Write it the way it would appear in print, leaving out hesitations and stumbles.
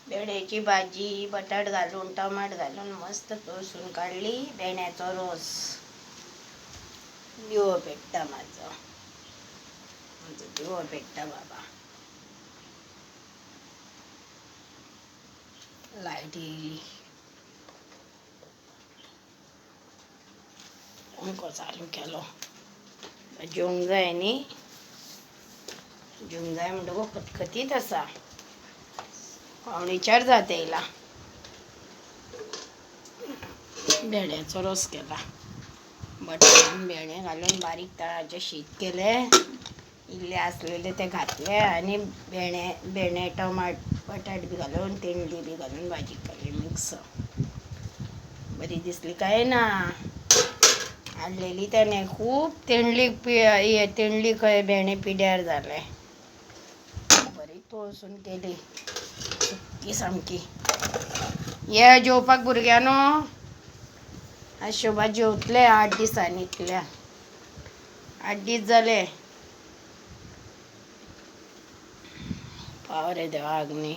भेंड्याची भाजी बटाट घालून टमाट घालून मस्त तळसून काढली. भेंड्याचा रस दिवो पेटता माझं दिवो पेटता बाबा. लाईट येईल पंखो चालू केलो. जेवंक जाय न्ही. जेवंक जाय म्हणटकूच खतखतीत आसा. 3:45 जाता येयला. भेंड्याचो रस केला. बटाट भेंडे घालून बारीक तळाचे शीत केले. इल्ले आसलेले ते घातले आणि भेंडे टमाट बटाट बी घालून तेंडली बी घालून भाजी केली मिक्स. बरी दिसली काय ना. आणलेली त्याने खूप तेंडली खंय भेंडे पिड्यार जाले. बरी तळसून केली सुकी सामकी. ये जेवपाक भुरग्यानो. आज शोभा जेवतले 8 दिसांनी इतल्या. 8 दीस जाले. पाव रे देवा अग्नी.